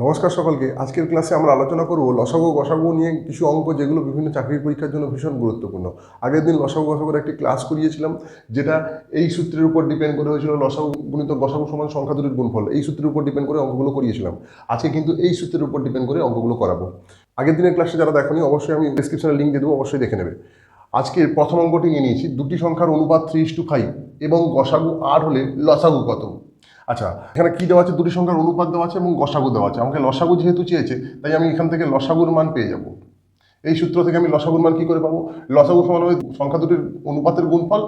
নমস্কার সকলকে। আজকের ক্লাসে আমরা আলোচনা করব লসাগু গসাগু নিয়ে কিছু অঙ্ক যেগুলো বিভিন্ন চাকরির পরীক্ষার জন্য ভীষণ গুরুত্বপূর্ণ। আগের দিন লসাগু গসাগুর একটি ক্লাস করিয়েছিলাম, যেটা এই সূত্রের উপর ডিপেন্ড করে হয়েছিল, লসাগু গুণিত গসাগু সমান সংখ্যা দুটির গুণফল। এই সূত্রের উপর ডিপেন্ড করে অঙ্কগুলো করিয়েছিলাম। আজকে কিন্তু এই সূত্রের উপর ডিপেন্ড করে অঙ্কগুলো করাবো। আগের দিনের ক্লাসে যারা দেখোনি, অবশ্যই আমি ডেসক্রিপশনে লিঙ্ক দিয়ে দেবো, অবশ্যই দেখে নেবে। আজকের প্রথম অঙ্কটি নিয়ে নিয়েছি, দুটি সংখ্যার অনুপাত 3:5 এবং গসাগু 8 হলে লসাগু কত। আচ্ছা, এখানে কি দেওয়া আছে? দুটি সংখ্যার অনুপাত দেওয়া আছে এবং গসাগু দেওয়া আছে। আমাকে লসাগু যেহেতু চেয়েছে, তাই আমি এখান থেকে লসাগুর মান পেয়ে যাব। এই সূত্র থেকে আমি লসাগুর মান কি করে পাবো? লসাগু সমান হবে সংখ্যা দুটির অনুপাতের গুণফল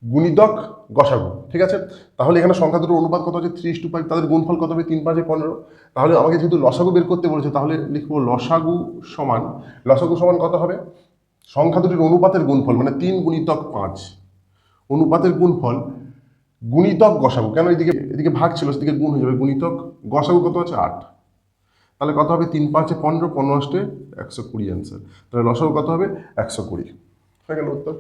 গুণিতক গসাগু। ঠিক আছে, তাহলে এখানে সংখ্যা দুটোর অনুপাত কত আছে? 3:5, তাদের গুণফল কত হবে? 3 5 15। তাহলে আমাকে যেহেতু লসাগু বের করতে বলেছে, তাহলে লিখবো লসাগু সমান কত হবে? সংখ্যা দুটির অনুপাতের গুণফল, মানে 3 গুণিতক 5 অনুপাতের গুণফল গুণিতক গসাগু। কেন এদিকে ভাগ ছিল, সেদিকে গুণ হয়ে যাবে। গুণিতক গসাগু কত আছে? 8। তাহলে কত হবে? 3 5 15, 15 120 অ্যান্সার। তাহলে লসাগু কত হবে? 120। হয়ে গেল উত্তর।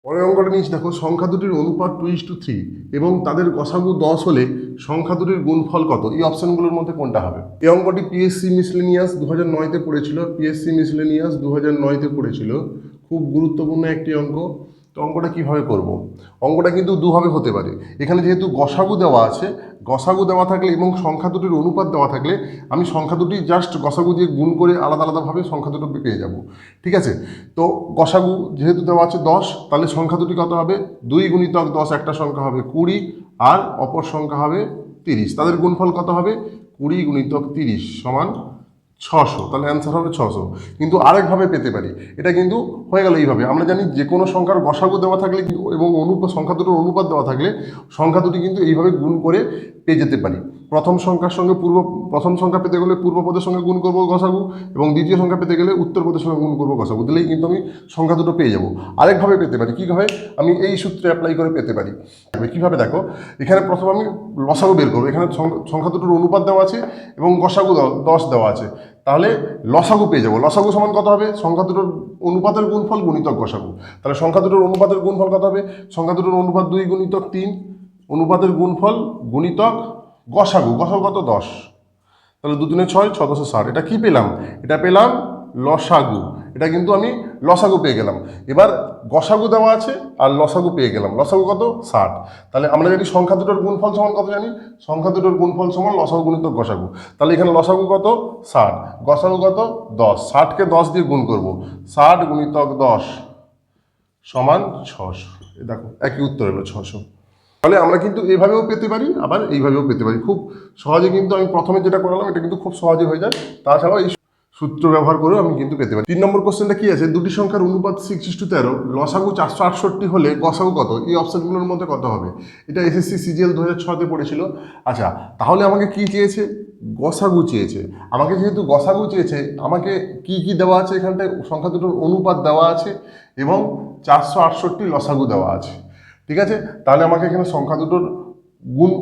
পরের অঙ্কটা নিয়েছি, দেখো সংখ্যা দুটির অনুপাত 2:3 এবং তাদের গসাগু 10 হলে সংখ্যা দুটির গুণফল কত? এই অপশনগুলোর মধ্যে কোনটা হবে? এই অঙ্কটি পিএসসি মিসলেনিয়াস 2009-তে পড়েছিল। পিএসসি মিসলেনিয়াস 2009-তে পড়েছিল। খুব গুরুত্বপূর্ণ একটি অঙ্ক। তো অঙ্কটা কীভাবে করব? অঙ্কটা কিন্তু দুভাবে হতে পারে। এখানে যেহেতু গসাগু দেওয়া আছে, গসাগু দেওয়া থাকলে এবং সংখ্যা দুটির অনুপাত দেওয়া থাকলে আমি সংখ্যা দুটি জাস্ট গসাগু দিয়ে গুণ করে আলাদা আলাদাভাবে সংখ্যা দুটো পেয়ে যাব। ঠিক আছে, তো গসাগু যেহেতু দেওয়া আছে 10, তাহলে সংখ্যা দুটি কত হবে? 2 গুণিতক 10, একটা সংখ্যা হবে 20 আর অপর সংখ্যা হবে 30। তাদের গুণফল কত হবে? 20 গুণিতক 30 সমান 600। তাহলে অ্যান্সার হবে 600। কিন্তু আরেকভাবে পেতে পারি। এটা কিন্তু হয়ে গেল এইভাবে। আমরা জানি যে কোনো সংখ্যার গসাগু দেওয়া থাকলে এবং সংখ্যা দুটোর অনুপাত দেওয়া থাকলে সংখ্যা দুটি কিন্তু এইভাবে গুণ করে পেয়ে যেতে পারি। প্রথম সংখ্যা পেতে গেলে পূর্বপদের সঙ্গে গুণ করবো গসাগু, এবং দ্বিতীয় সংখ্যা পেতে গেলে উত্তরপদের সঙ্গে গুণ করবো গসাগু। দিলেই কিন্তু আমি সংখ্যা দুটো পেয়ে যাবো। আরেকভাবে পেতে পারি। কীভাবে? আমি এই সূত্রে অ্যাপ্লাই করে পেতে পারি। কীভাবে? দেখো, এখানে প্রথম আমি লসাগু বের করবো। এখানে সংখ্যা দুটোর অনুপাত দেওয়া আছে এবং গসাগু 10 দেওয়া আছে। তাহলে লসাগু পেয়ে যাবো। লসাগু সমান কত হবে? সংখ্যা দুটোর অনুপাতের গুণফল গুণিতক গসাগু। তাহলে সংখ্যা দুটোর অনুপাতের গুণফল কত হবে? সংখ্যা দুটোর অনুপাত 2 গুণিতক 3 অনুপাতের গুণফল গুণিতক গসাগু কত? 10। তাহলে 2 3 6, 6 10 60। এটা কি পেলাম? এটা পেলাম লসাগু। এটা কিন্তু আমি লসাগু পেয়ে গেলাম। এবার গসাগু দেওয়া আছে আর লসাগু পেয়ে গেলাম। লসাগু কত? 60। তাহলে আমরা জানি সংখ্যা দুটোর গুণফল সমান কত? জানি সংখ্যা দুটোর গুণফল সমান লসাগু গুণিতক গসাগু। তাহলে এখানে লসাগু কত? 60, গসাগু কত? 10। 60কে 10 দিয়ে গুণ করব। 60 গুণিতক 10 সমান 600। দেখো একই উত্তর হলো 600। তাহলে আমরা কিন্তু এভাবেও পেতে পারি, আবার এইভাবেও পেতে পারি। খুব সহজে কিন্তু আমি প্রথমে যেটা করালাম, এটা কিন্তু খুব সহজে হয়ে যায়। তাছাড়াও এই সূত্র ব্যবহার করেও আমি কিন্তু পেতে পারি। 3 নম্বর কোশ্চেনটা কি আছে? দুটি সংখ্যার অনুপাত 6:13, লসাগু 468 হলে গসাগু কত? এই অপশনগুলোর মধ্যে কত হবে? এটা এসএসসি সিজিএল 2006-তে পড়েছিল। আচ্ছা, তাহলে আমাকে কি চেয়েছে? গসাগু চেয়েছে। আমাকে যেহেতু গসাগু চেয়েছে, আমাকে কি কি দেওয়া আছে? এখানটায় সংখ্যা দুটোর অনুপাত দেওয়া আছে এবং 468 লসাগু দেওয়া আছে। ঠিক আছে, তাহলে আমাকে এখানে সংখ্যা দুটোর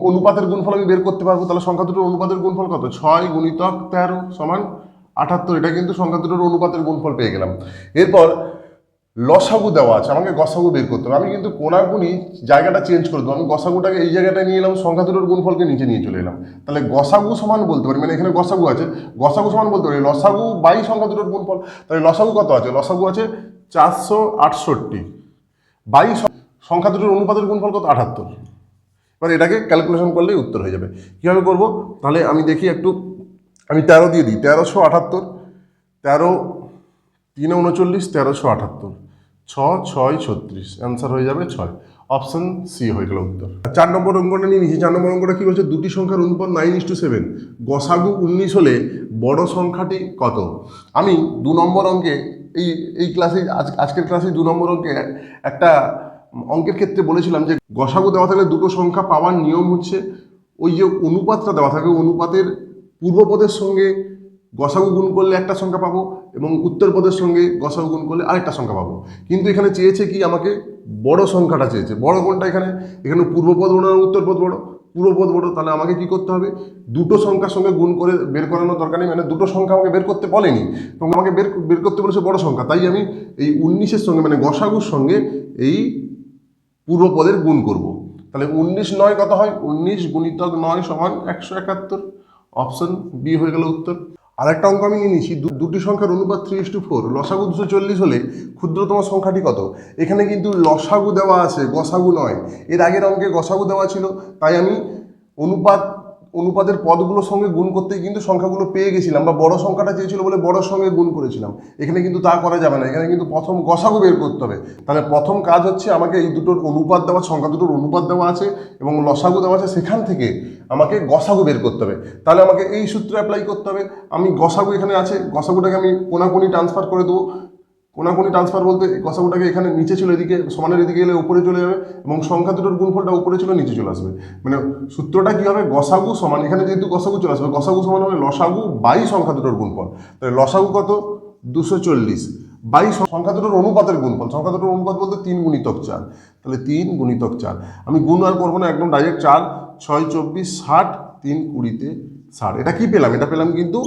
অনুপাতের গুণফল আমি বের করতে পারবো। তাহলে সংখ্যা দুটোর অনুপাতের গুণফল কত? 6 গুণিতক 13 সমান 78। এটা কিন্তু সংখ্যা দুটোর অনুপাতের গুণফল পেয়ে গেলাম। এরপর লসাগু দেওয়া আছে, আমাকে গসাগু বের করতে হবে। আমি কিন্তু কোনাকুনি জায়গাটা চেঞ্জ করে দেবো। আমি গসাগুটাকে এই জায়গাটায় নিয়ে এলাম, সংখ্যা দুটোর গুণফলকে নিচে নিয়ে চলে এলাম। তাহলে গসাগু সমান বলতে পারি, মানে এখানে গসাগু আছে, গসাগু সমান বলতে পারি লসাগু বাই সংখ্যা দুটোর গুণফল। তাহলে লসাগু কত আছে? লসাগু আছে 468 বাই সংখ্যা দুটোর অনুপাতের গুণফল কত? 78। এবার এটাকে ক্যালকুলেশন করলেই উত্তর হয়ে যাবে। কীভাবে করবো? তাহলে আমি দেখি একটু। আমি 13 দিয়ে দিই। 1378, 13 3 39, 1378, 6 6 36, অ্যান্সার হয়ে যাবে 6। অপশন সি হয়ে গেল উত্তর। 4 নম্বর অঙ্কটা নিয়ে নিয়েছি। 4 নম্বর অঙ্কটা কী বলছে? দুটি সংখ্যার অনুপাত 9:7, গসাগু 19 হলে বড় সংখ্যাটি কত? আমি 2 নম্বর অঙ্কে এই ক্লাসে আজকের ক্লাসে 2 নম্বর অঙ্কে একটা অঙ্কের ক্ষেত্রে বলেছিলাম যে গসাগু দেওয়া থাকলে দুটো সংখ্যা পাওয়ার নিয়ম হচ্ছে ওই যে অনুপাতটা দেওয়া থাকে, অনুপাতের পূর্বপদের সঙ্গে গসাগু গুণ করলে একটা সংখ্যা পাবো এবং উত্তরপদের সঙ্গে গসাগু গুণ করলে আরেকটা সংখ্যা পাবো। কিন্তু এখানে চেয়েছে কি? আমাকে বড় সংখ্যাটা চেয়েছে। বড় কোনটা? এখানে পূর্বপদ বড় না উত্তরপদ বড়? পূর্বপদ বড়। তাহলে আমাকে কি করতে হবে? দুটো সংখ্যার সঙ্গে গুণ করে বের করানোর দরকার নেই। মানে দুটো সংখ্যা আমাকে বের করতে বলেনি, এবং আমাকে বের করতে বলেছে বড় সংখ্যা। তাই আমি এই 19-এর সঙ্গে, মানে গসাগুর সঙ্গে এই পূর্বপদের গুণ করব। তাহলে 19 9 কত হয়? 19 গুণিতক 9 সমান 171। অপশন বি হয়ে গেল উত্তর। আর একটা অঙ্ক আমি নিয়ে নিচ্ছি, দুটি সংখ্যার অনুপাত 3:4, লসাগু 240 হলে ক্ষুদ্রতম সংখ্যাটি কত? এখানে কিন্তু লসাগু দেওয়া আছে, গসাগু নয়। এর আগের অঙ্কে গসাগু দেওয়া ছিল, তাই আমি অনুপাতের পদগুলোর সঙ্গে গুণ করতেই কিন্তু সংখ্যাগুলো পেয়ে গেছিলাম, বা বড় সংখ্যাটা চেয়েছিল বলে বড়র সঙ্গে গুণ করেছিলাম। এখানে কিন্তু তা করা যাবে না, এখানে কিন্তু প্রথম গসাগু বের করতে হবে। তাহলে প্রথম কাজ হচ্ছে আমাকে এই দুটোর অনুপাত দেওয়া, সংখ্যা দুটোর অনুপাত দেওয়া আছে এবং লসাগু দেওয়া আছে, সেখান থেকে আমাকে গসাগু বের করতে হবে। তাহলে আমাকে এই সূত্র অ্যাপ্লাই করতে হবে। আমি গসাগু এখানে আছে, গসাগুটাকে আমি কোনাকুনি ট্রান্সফার করে দেবো। কোনাকুনি ট্রান্সফার বলতে গসাগুটাকে এখানে নিচে ছিল, এদিকে সমানের এদিকে গেলে উপরে চলে যাবে এবং সংখ্যা দুটোর গুণফলটা উপরে ছিল নিচে চলে আসবে। মানে সূত্রটা কি হবে, গসাগু সমান, এখানে যেহেতু গসাগু চলে আসবে, গসাগু সমান হবে লসাগু বাই সংখ্যা দুটোর গুণফল। তাহলে লসাগু কত? 240 বাই সংখ্যা দুটোর অনুপাতের গুণফল। সংখ্যা দুটোর অনুপাত বলতে 3 গুণিতক 4, তাহলে 3 গুণিতক 4। আমি গুণ আর করবো না, একদম ডাইরেক্ট 4 6 24 60, 3 20 60। এটা কি পেলাম? এটা পেলাম কিন্তু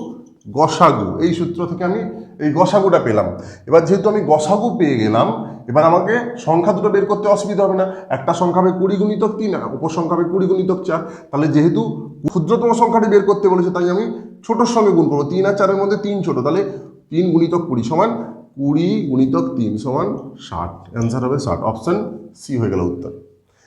গসাগু। এই সূত্র থেকে আমি এই গসাগুটা পেলাম। এবার যেহেতু আমি গসাগু পেয়ে গেলাম, এবার আমাকে সংখ্যা দুটো বের করতে অসুবিধা হবে না। একটা সংখ্যা হবে 20 গুণিতক 3, আর অপর সংখ্যা হবে 20 গুণিতক 4। তাহলে যেহেতু ক্ষুদ্রতম সংখ্যাটি বের করতে বলেছে, তাই আমি ছোটোর সঙ্গে গুণ করবো। 3 আর 4-এর মধ্যে 3 ছোট, তাহলে 3 গুণিতক 20 সমান 20 গুণিতক 3 সমান 60। অ্যান্সার হবে 60। অপশন সি হয়ে গেল উত্তর।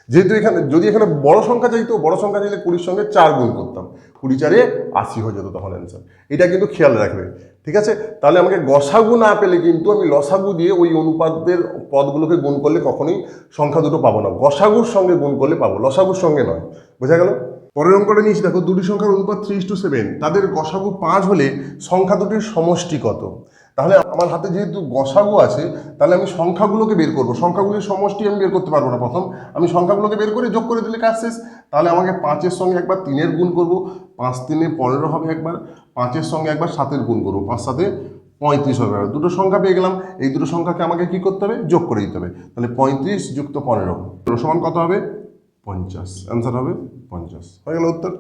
যেহেতু এখানে যদি এখানে বড় সংখ্যা চাইতো, বড় সংখ্যা চাইলে 20-র সঙ্গে 4 গুণ করতাম, 20 4-এ 80 হয়ে যেত তখন অ্যান্সার। এটা কিন্তু খেয়াল রাখবে, ঠিক আছে? তাহলে আমাকে গসাগু না পেলে কিন্তু আমি লসাগু দিয়ে ওই অনুপাতের পদগুলোকে গুণ করলে কখনোই সংখ্যা দুটো পাবো না। গসাগুর সঙ্গে গুণ করলে পাবো, লসাগুর সঙ্গে নয়। বোঝা গেল? পরের অঙ্কটা নিয়েছি, দেখো দুটি সংখ্যার অনুপাত 3:7, তাদের গসাগু 5 হলে সংখ্যা দুটির সমষ্টি কত? তাহলে আমার হাতে যেহেতু গসাগু আছে, তাহলে আমি সংখ্যাগুলোকে বের করবো। সংখ্যাগুলির সমষ্টি আমি বের করতে পারবো না, প্রথম আমি সংখ্যাগুলোকে বের করে যোগ করে দিলে কাজ শেষ। তাহলে আমাকে 5-এর সঙ্গে একবার 3-এর গুণ করবো, 5 3-এ 15 হবে একবার, 5-এর সঙ্গে একবার 7-এর গুণ করবো, 5 7-এ 35 হবে। দুটো সংখ্যা পেয়ে গেলাম, এই দুটো সংখ্যাকে আমাকে কি করতে হবে? যোগ করে দিতে হবে। তাহলে 35 যুক্ত 15 সমান কত হবে? 50। অ্যান্সার হবে 50। হয়ে গেল উত্তর।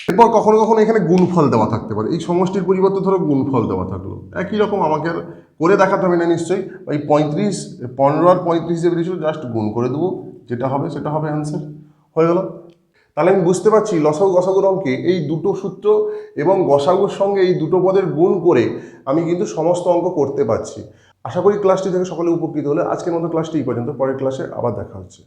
এরপর কখনো কখনো এখানে গুণফল দেওয়া থাকতে পারে, এই সমষ্টির পরিবর্তে ধরো গুণফল দেওয়া থাকলো, একই রকম আমাকে আর করে দেখাতে হবে না নিশ্চয়ই। এই 35 15 আর 35 যে বেরিয়েছিল, জাস্ট গুণ করে দেবো, যেটা হবে সেটা হবে অ্যান্সার। হয়ে গেল। তাহলে আমি বুঝতে পারছি লসাগু গসাগুর অঙ্কে এই দুটো সূত্র এবং গসাগুর সঙ্গে এই দুটো পদের গুণ করে আমি কিন্তু সমস্ত অঙ্ক করতে পারছি। আশা করি ক্লাসটি থেকে সকলে উপকৃত হলে। আজকের মতো ক্লাসটি এই পর্যন্ত, পরের ক্লাসে আবার দেখা হচ্ছে।